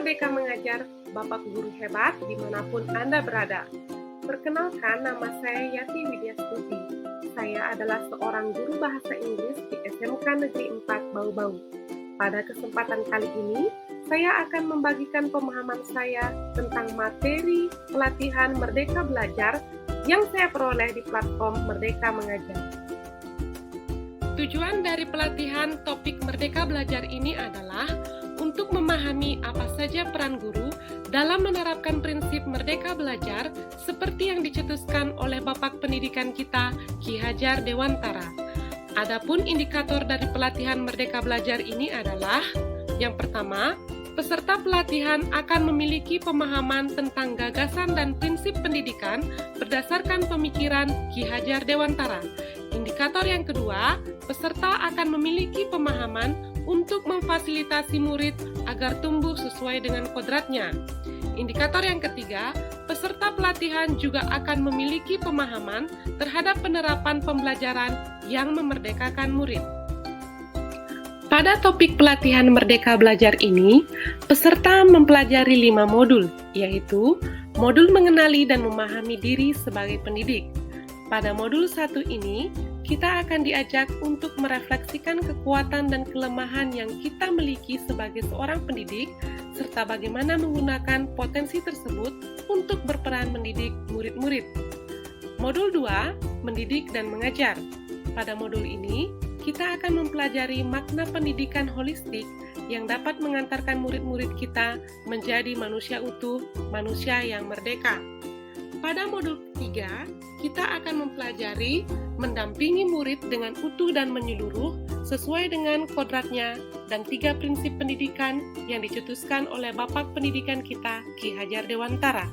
Merdeka Mengajar, Bapak Guru Hebat dimanapun Anda berada. Perkenalkan, nama saya Yati Widyastuti. Saya adalah seorang guru bahasa Inggris di SMK Negeri 4 Bau-Bau. Pada kesempatan kali ini, saya akan membagikan pemahaman saya tentang materi pelatihan Merdeka Belajar yang saya peroleh di platform Merdeka Mengajar. Tujuan dari pelatihan topik Merdeka Belajar ini adalah untuk memahami apa saja peran guru dalam menerapkan prinsip Merdeka Belajar seperti yang dicetuskan oleh Bapak Pendidikan kita, Ki Hajar Dewantara. Adapun indikator dari pelatihan Merdeka Belajar ini adalah, yang pertama, peserta pelatihan akan memiliki pemahaman tentang gagasan dan prinsip pendidikan berdasarkan pemikiran Ki Hajar Dewantara. Indikator yang kedua, peserta akan memiliki pemahaman untuk memfasilitasi murid agar tumbuh sesuai dengan kodratnya. Indikator yang ketiga, peserta pelatihan juga akan memiliki pemahaman terhadap penerapan pembelajaran yang memerdekakan murid. Pada topik pelatihan Merdeka Belajar ini, peserta mempelajari 5 modul, yaitu modul mengenali dan memahami diri sebagai pendidik. Pada modul 1 ini, kita akan diajak untuk merefleksikan kekuatan dan kelemahan yang kita miliki sebagai seorang pendidik, serta bagaimana menggunakan potensi tersebut untuk berperan mendidik murid-murid. Modul 2, mendidik dan mengajar. Pada modul ini, kita akan mempelajari makna pendidikan holistik yang dapat mengantarkan murid-murid kita menjadi manusia utuh, manusia yang merdeka. Pada modul 3, kita akan mempelajari mendampingi murid dengan utuh dan menyeluruh sesuai dengan kodratnya dan 3 prinsip pendidikan yang dicetuskan oleh Bapak Pendidikan kita, Ki Hajar Dewantara.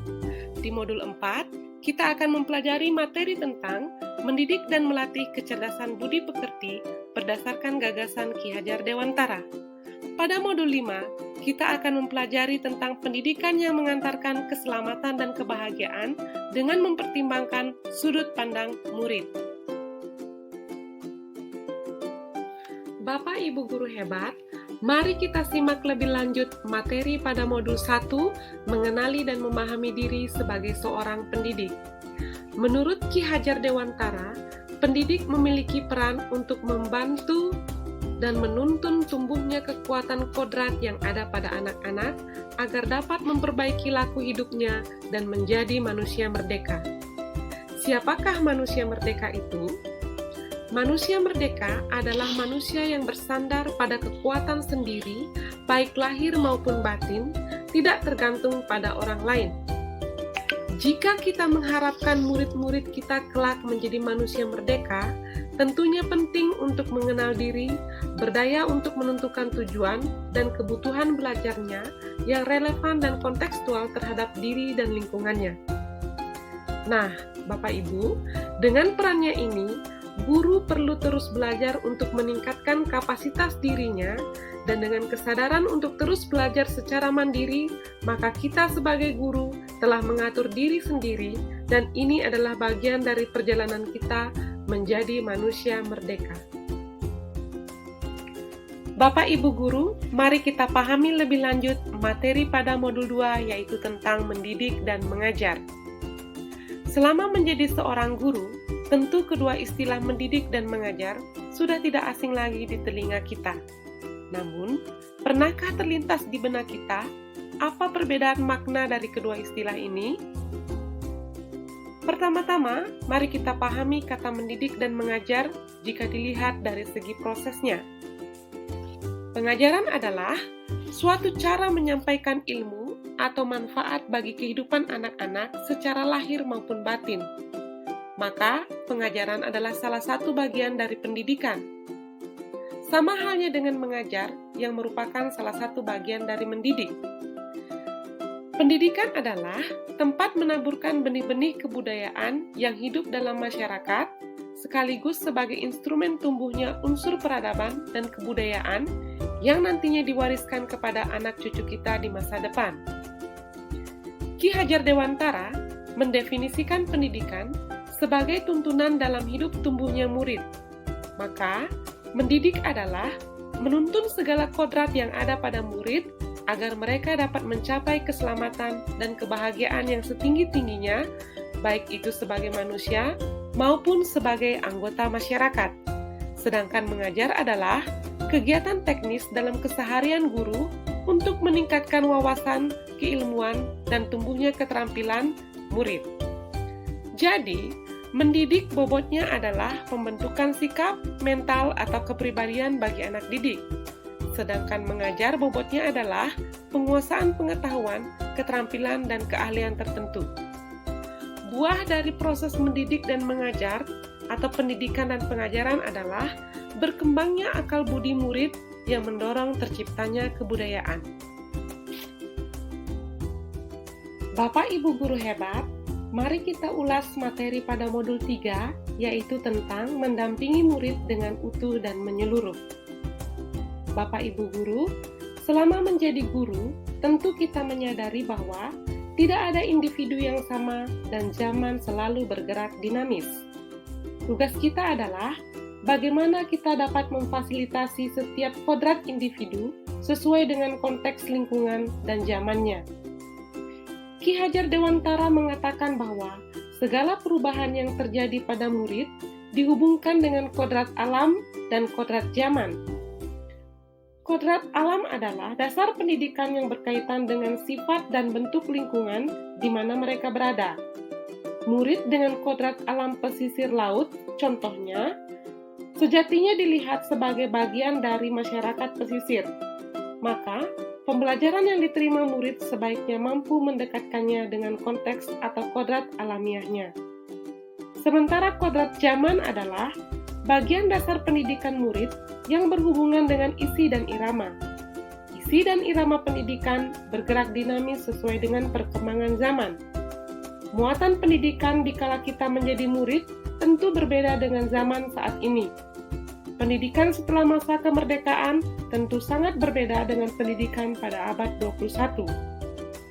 Di modul 4, kita akan mempelajari materi tentang mendidik dan melatih kecerdasan budi pekerti berdasarkan gagasan Ki Hajar Dewantara. Pada modul 5, kita akan mempelajari tentang pendidikan yang mengantarkan keselamatan dan kebahagiaan dengan mempertimbangkan sudut pandang murid. Bapak Ibu Guru Hebat, mari kita simak lebih lanjut materi pada modul 1, mengenali dan memahami diri sebagai seorang pendidik. Menurut Ki Hajar Dewantara, pendidik memiliki peran untuk membantu dan menuntun tumbuhnya kekuatan kodrat yang ada pada anak-anak agar dapat memperbaiki laku hidupnya dan menjadi manusia merdeka. Siapakah manusia merdeka itu? Manusia merdeka adalah manusia yang bersandar pada kekuatan sendiri, baik lahir maupun batin, tidak tergantung pada orang lain. Jika kita mengharapkan murid-murid kita kelak menjadi manusia merdeka, tentunya penting untuk mengenal diri, berdaya untuk menentukan tujuan dan kebutuhan belajarnya yang relevan dan kontekstual terhadap diri dan lingkungannya. Nah, Bapak Ibu, dengan perannya ini, guru perlu terus belajar untuk meningkatkan kapasitas dirinya, dan dengan kesadaran untuk terus belajar secara mandiri, maka kita sebagai guru telah mengatur diri sendiri, dan ini adalah bagian dari perjalanan kita menjadi manusia merdeka. Bapak Ibu Guru, mari kita pahami lebih lanjut materi pada modul 2, yaitu tentang mendidik dan mengajar. Selama menjadi seorang guru, tentu kedua istilah mendidik dan mengajar sudah tidak asing lagi di telinga kita. Namun, pernahkah terlintas di benak kita apa perbedaan makna dari kedua istilah ini? Pertama-tama, mari kita pahami kata mendidik dan mengajar jika dilihat dari segi prosesnya. Pengajaran adalah suatu cara menyampaikan ilmu atau manfaat bagi kehidupan anak-anak secara lahir maupun batin. Maka, pengajaran adalah salah satu bagian dari pendidikan. Sama halnya dengan mengajar yang merupakan salah satu bagian dari mendidik. Pendidikan adalah tempat menaburkan benih-benih kebudayaan yang hidup dalam masyarakat, sekaligus sebagai instrumen tumbuhnya unsur peradaban dan kebudayaan yang nantinya diwariskan kepada anak cucu kita di masa depan. Ki Hajar Dewantara mendefinisikan pendidikan sebagai tuntunan dalam hidup tumbuhnya murid. Maka, mendidik adalah menuntun segala kodrat yang ada pada murid agar mereka dapat mencapai keselamatan dan kebahagiaan yang setinggi-tingginya, baik itu sebagai manusia maupun sebagai anggota masyarakat. Sedangkan mengajar adalah kegiatan teknis dalam keseharian guru untuk meningkatkan wawasan, keilmuan, dan tumbuhnya keterampilan murid. Jadi, mendidik bobotnya adalah pembentukan sikap, mental, atau kepribadian bagi anak didik. Sedangkan mengajar bobotnya adalah penguasaan pengetahuan, keterampilan, dan keahlian tertentu. Buah dari proses mendidik dan mengajar atau pendidikan dan pengajaran adalah berkembangnya akal budi murid yang mendorong terciptanya kebudayaan. Bapak Ibu guru hebat, mari kita ulas materi pada modul 3, yaitu tentang mendampingi murid dengan utuh dan menyeluruh. Bapak Ibu guru, selama menjadi guru, tentu kita menyadari bahwa tidak ada individu yang sama dan zaman selalu bergerak dinamis. Tugas kita adalah bagaimana kita dapat memfasilitasi setiap kodrat individu sesuai dengan konteks lingkungan dan zamannya. Ki Hajar Dewantara mengatakan bahwa segala perubahan yang terjadi pada murid dihubungkan dengan kodrat alam dan kodrat zaman. Kodrat alam adalah dasar pendidikan yang berkaitan dengan sifat dan bentuk lingkungan di mana mereka berada. Murid dengan kodrat alam pesisir laut, contohnya, sejatinya dilihat sebagai bagian dari masyarakat pesisir. Maka, pembelajaran yang diterima murid sebaiknya mampu mendekatkannya dengan konteks atau kodrat alamiahnya. Sementara kodrat zaman adalah bagian dasar pendidikan murid yang berhubungan dengan isi dan irama. Isi dan irama pendidikan bergerak dinamis sesuai dengan perkembangan zaman. Muatan pendidikan dikala kita menjadi murid tentu berbeda dengan zaman saat ini. Pendidikan setelah masa kemerdekaan tentu sangat berbeda dengan pendidikan pada abad 21.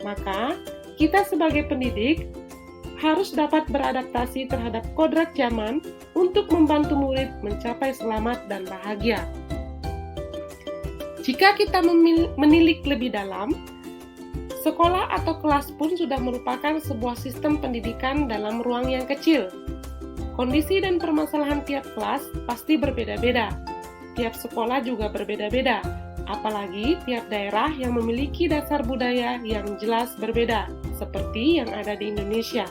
Maka, kita sebagai pendidik harus dapat beradaptasi terhadap kodrat zaman untuk membantu murid mencapai selamat dan bahagia. Jika kita menilik lebih dalam, sekolah atau kelas pun sudah merupakan sebuah sistem pendidikan dalam ruang yang kecil. Kondisi dan permasalahan tiap kelas pasti berbeda-beda. Tiap sekolah juga berbeda-beda, apalagi tiap daerah yang memiliki dasar budaya yang jelas berbeda, seperti yang ada di Indonesia.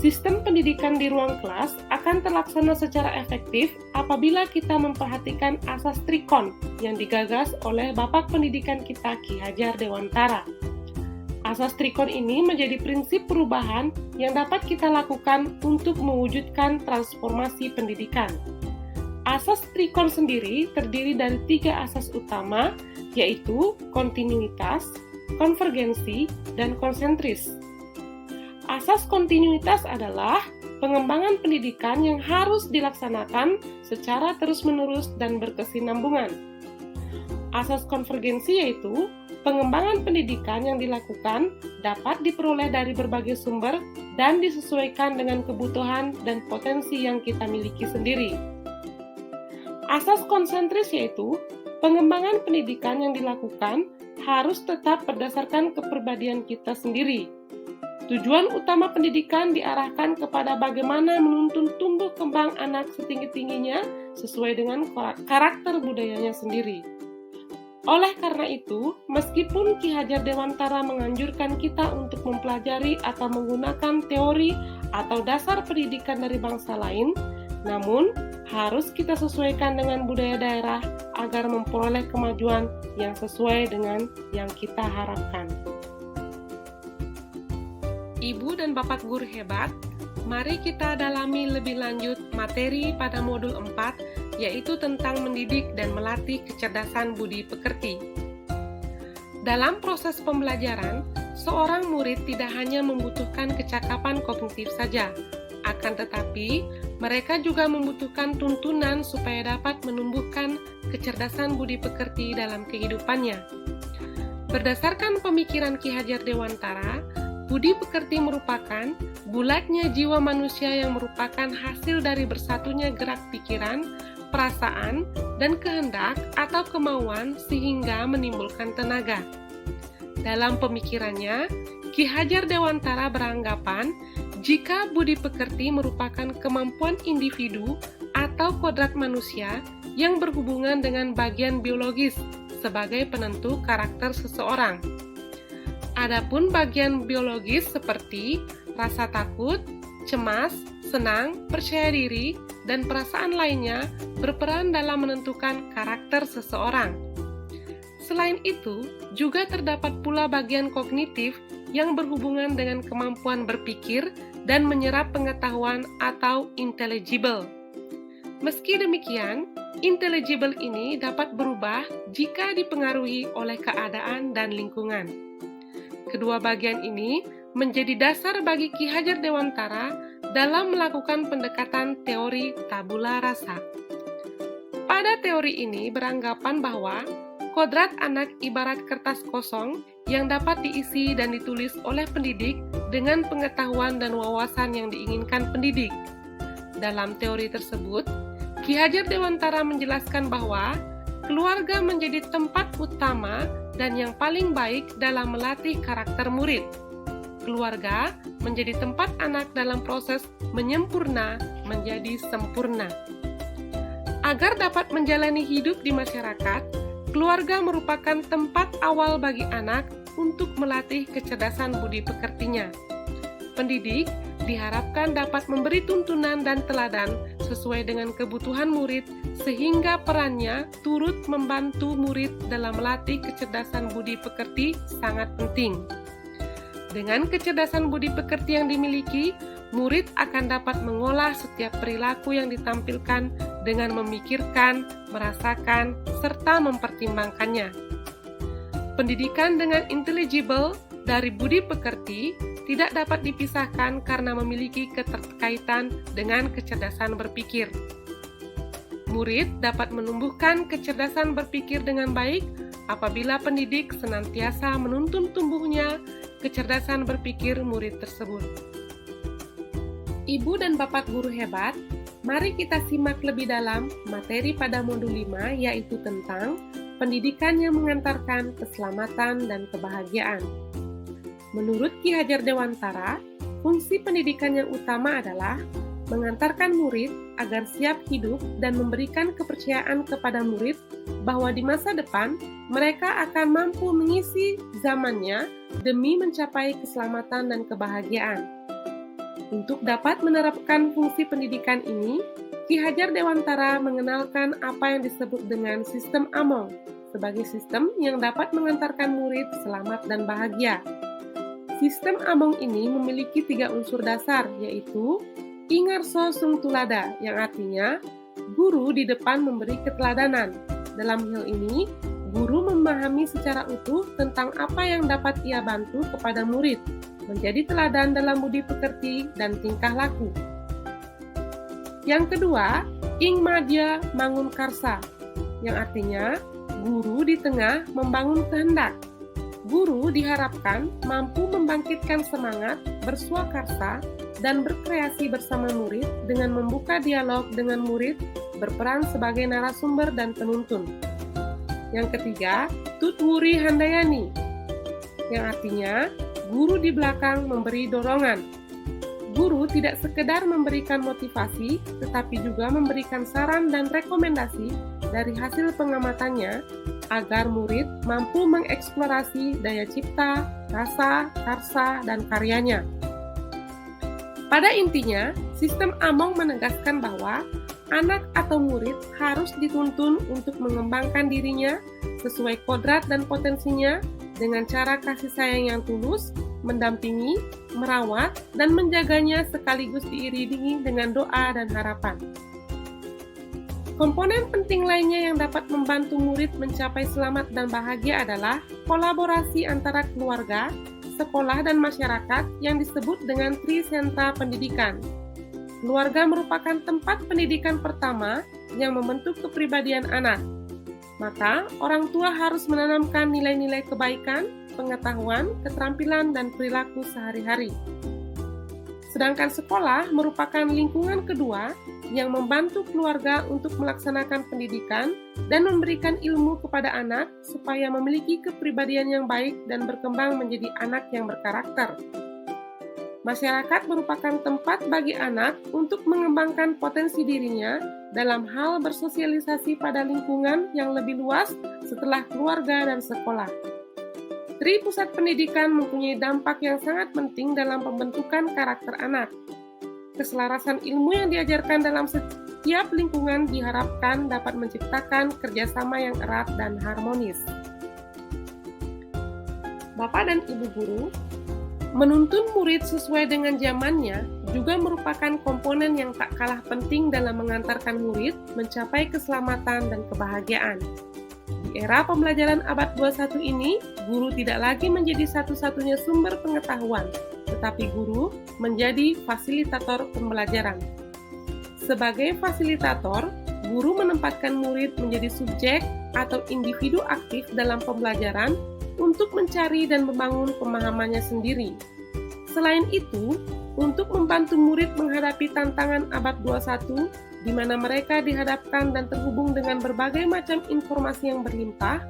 Sistem pendidikan di ruang kelas akan terlaksana secara efektif apabila kita memperhatikan asas trikon yang digagas oleh Bapak Pendidikan kita Ki Hajar Dewantara. Asas trikon ini menjadi prinsip perubahan yang dapat kita lakukan untuk mewujudkan transformasi pendidikan. Asas trikon sendiri terdiri dari 3 asas utama, yaitu kontinuitas, konvergensi, dan konsentris. Asas kontinuitas adalah pengembangan pendidikan yang harus dilaksanakan secara terus-menerus dan berkesinambungan. Asas konvergensi yaitu pengembangan pendidikan yang dilakukan dapat diperoleh dari berbagai sumber dan disesuaikan dengan kebutuhan dan potensi yang kita miliki sendiri. Asas konsentris yaitu pengembangan pendidikan yang dilakukan harus tetap berdasarkan kepribadian kita sendiri. Tujuan utama pendidikan diarahkan kepada bagaimana menuntun tumbuh kembang anak setinggi-tingginya sesuai dengan karakter budayanya sendiri. Oleh karena itu, meskipun Ki Hajar Dewantara menganjurkan kita untuk mempelajari atau menggunakan teori atau dasar pendidikan dari bangsa lain, namun harus kita sesuaikan dengan budaya daerah agar memperoleh kemajuan yang sesuai dengan yang kita harapkan. Ibu dan Bapak guru hebat, mari kita dalami lebih lanjut materi pada modul 4, yaitu tentang mendidik dan melatih kecerdasan budi pekerti. Dalam proses pembelajaran, seorang murid tidak hanya membutuhkan kecakapan kognitif saja, akan tetapi mereka juga membutuhkan tuntunan supaya dapat menumbuhkan kecerdasan budi pekerti dalam kehidupannya. Berdasarkan pemikiran Ki Hajar Dewantara, budi pekerti merupakan bulatnya jiwa manusia yang merupakan hasil dari bersatunya gerak pikiran, perasaan, dan kehendak atau kemauan sehingga menimbulkan tenaga. Dalam pemikirannya, Ki Hajar Dewantara beranggapan jika budi pekerti merupakan kemampuan individu atau kodrat manusia yang berhubungan dengan bagian biologis sebagai penentu karakter seseorang. Adapun bagian biologis seperti rasa takut, cemas, senang, percaya diri, dan perasaan lainnya berperan dalam menentukan karakter seseorang. Selain itu, juga terdapat pula bagian kognitif yang berhubungan dengan kemampuan berpikir dan menyerap pengetahuan atau intelligible. Meski demikian, intelligible ini dapat berubah jika dipengaruhi oleh keadaan dan lingkungan. Kedua bagian ini menjadi dasar bagi Ki Hajar Dewantara dalam melakukan pendekatan teori tabula rasa. Pada teori ini beranggapan bahwa kodrat anak ibarat kertas kosong yang dapat diisi dan ditulis oleh pendidik dengan pengetahuan dan wawasan yang diinginkan pendidik. Dalam teori tersebut, Ki Hajar Dewantara menjelaskan bahwa keluarga menjadi tempat utama dan yang paling baik dalam melatih karakter murid. Keluarga menjadi tempat anak dalam proses menyempurna menjadi sempurna. Agar dapat menjalani hidup di masyarakat, keluarga merupakan tempat awal bagi anak untuk melatih kecerdasan budi pekertinya. Pendidik diharapkan dapat memberi tuntunan dan teladan sesuai dengan kebutuhan murid sehingga perannya turut membantu murid dalam melatih kecerdasan budi pekerti sangat penting. Dengan kecerdasan budi pekerti yang dimiliki, murid akan dapat mengolah setiap perilaku yang ditampilkan dengan memikirkan, merasakan, serta mempertimbangkannya. Pendidikan dengan intelligible dari budi pekerti tidak dapat dipisahkan karena memiliki keterkaitan dengan kecerdasan berpikir. Murid dapat menumbuhkan kecerdasan berpikir dengan baik apabila pendidik senantiasa menuntun tumbuhnya kecerdasan berpikir murid tersebut. Ibu dan Bapak guru hebat, mari kita simak lebih dalam materi pada modul 5 yaitu tentang pendidikan yang mengantarkan keselamatan dan kebahagiaan. Menurut Ki Hajar Dewantara, fungsi pendidikan yang utama adalah mengantarkan murid agar siap hidup dan memberikan kepercayaan kepada murid bahwa di masa depan mereka akan mampu mengisi zamannya demi mencapai keselamatan dan kebahagiaan. Untuk dapat menerapkan fungsi pendidikan ini, Ki Hajar Dewantara mengenalkan apa yang disebut dengan sistem Among sebagai sistem yang dapat mengantarkan murid selamat dan bahagia. Sistem Among ini memiliki 3 unsur dasar, yaitu Ingarso Sung Tulada, yang artinya guru di depan memberi keteladanan. Dalam hal ini, guru memahami secara utuh tentang apa yang dapat ia bantu kepada murid, menjadi teladan dalam budi pekerti dan tingkah laku. Yang kedua, Ing Madya Mangun Karsa, yang artinya guru di tengah membangun kehendak. Guru diharapkan mampu membangkitkan semangat, berswakarsa, dan berkreasi bersama murid dengan membuka dialog dengan murid, berperan sebagai narasumber dan penuntun. Yang ketiga, Tutwuri Handayani, yang artinya guru di belakang memberi dorongan. Guru tidak sekedar memberikan motivasi, tetapi juga memberikan saran dan rekomendasi dari hasil pengamatannya agar murid mampu mengeksplorasi daya cipta, rasa, karsa, dan karyanya. Pada intinya, sistem Among menegaskan bahwa anak atau murid harus dituntun untuk mengembangkan dirinya sesuai kodrat dan potensinya dengan cara kasih sayang yang tulus, mendampingi, merawat, dan menjaganya sekaligus diiringi dengan doa dan harapan. Komponen penting lainnya yang dapat membantu murid mencapai selamat dan bahagia adalah kolaborasi antara keluarga, sekolah, dan masyarakat yang disebut dengan Trisentra Pendidikan. Keluarga merupakan tempat pendidikan pertama yang membentuk kepribadian anak. Maka, orang tua harus menanamkan nilai-nilai kebaikan, pengetahuan, keterampilan, dan perilaku sehari-hari. Sedangkan sekolah merupakan lingkungan kedua yang membantu keluarga untuk melaksanakan pendidikan dan memberikan ilmu kepada anak supaya memiliki kepribadian yang baik dan berkembang menjadi anak yang berkarakter. Masyarakat merupakan tempat bagi anak untuk mengembangkan potensi dirinya dalam hal bersosialisasi pada lingkungan yang lebih luas setelah keluarga dan sekolah. Tri Pusat Pendidikan mempunyai dampak yang sangat penting dalam pembentukan karakter anak. Keselarasan ilmu yang diajarkan dalam setiap lingkungan diharapkan dapat menciptakan kerjasama yang erat dan harmonis. Bapak dan Ibu guru, menuntun murid sesuai dengan zamannya juga merupakan komponen yang tak kalah penting dalam mengantarkan murid mencapai keselamatan dan kebahagiaan. Di era pembelajaran abad 21 ini, guru tidak lagi menjadi satu-satunya sumber pengetahuan, tetapi guru menjadi fasilitator pembelajaran. Sebagai fasilitator, guru menempatkan murid menjadi subjek atau individu aktif dalam pembelajaran untuk mencari dan membangun pemahamannya sendiri. Selain itu, untuk membantu murid menghadapi tantangan abad 21, di mana mereka dihadapkan dan terhubung dengan berbagai macam informasi yang berlimpah,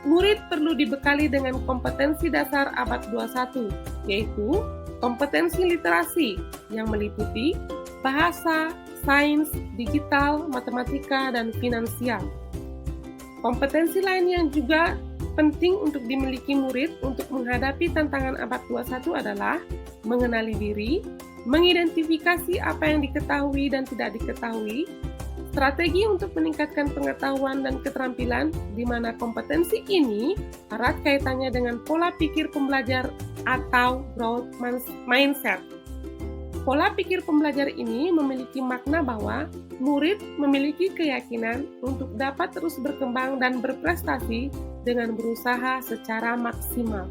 murid perlu dibekali dengan kompetensi dasar abad 21, yaitu kompetensi literasi yang meliputi bahasa, sains, digital, matematika, dan finansial. Kompetensi lain yang juga penting untuk dimiliki murid untuk menghadapi tantangan abad 21 adalah mengenali diri, mengidentifikasi apa yang diketahui dan tidak diketahui, strategi untuk meningkatkan pengetahuan dan keterampilan, di mana kompetensi ini erat kaitannya dengan pola pikir pembelajar atau growth mindset. Pola pikir pembelajar ini memiliki makna bahwa murid memiliki keyakinan untuk dapat terus berkembang dan berprestasi dengan berusaha secara maksimal.